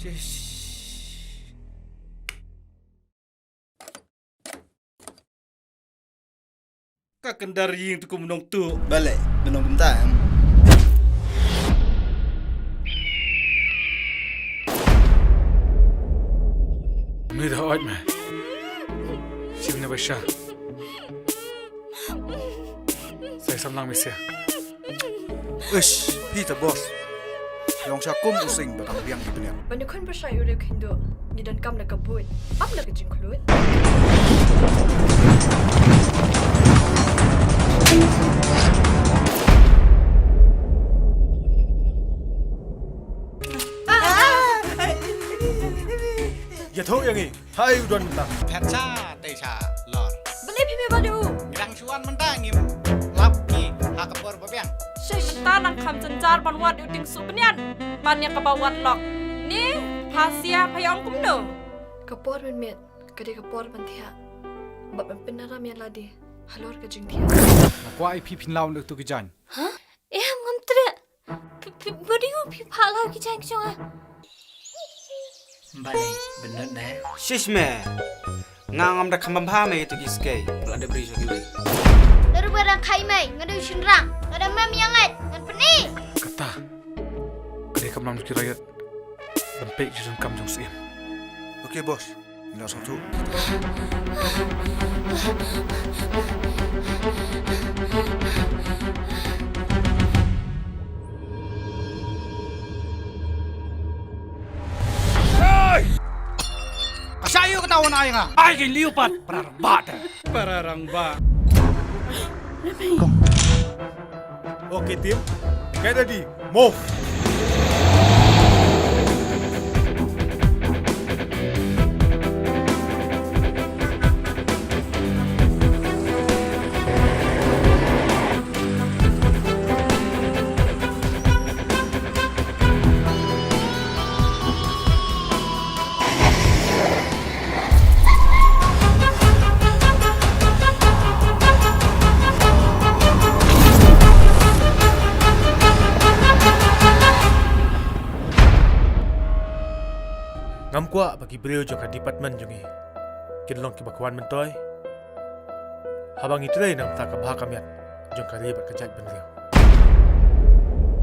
Kak kendari yang tu menong tu. Balik, menong bentang. Ni dah awet mah. Sibna basha. Saya samlang mesya. Ush, Peter boss. Yang syakum using batang biang di belian. Banyak kan bersyai udah kindo. Ngidan kam nak kabut. Apa nak kejeng keluar? Ya tahu yang ini. Hai udan mentang. แพทชาเตชาหลอด Beli pipi badu. รังชวนมันตั้งงิมรับกี่หากระเบิดบ่เบี้ยง Syekh mentah nang kam cencar ban wat uting subnian. Ban yang kebawat lok. Ni hasia payong kumno. Kapor men met. Kadi kapor man tia. Bab men penaram yan ladi. Halor kejeng tia. Aku ai pi pin laun tu kejan. ngam tre. Bodiu pi phalau ki jang chong a. Balai bener dah. Shishme. Ngangam dah kambam paham itu kiskai. Ada beri so kiwe. Daru barang khai mai ngadu shinrang. Ngada mam yangat. Ngan peni. Kata. Kali kam lam kirayat. Sampai jurang kam jong sim. Okey bos. Mila satu. Asayo ketahuan ayang ah. Ai ke liupat perarbat. Pararang ba. Okey tim. Get ready. Move. Ngam kuat bagi beliau juga departmen jungi. Kinlong kibakuan mentoy. Habang itu nang tak kebahak kamiat. Jong kari berkejat beliau.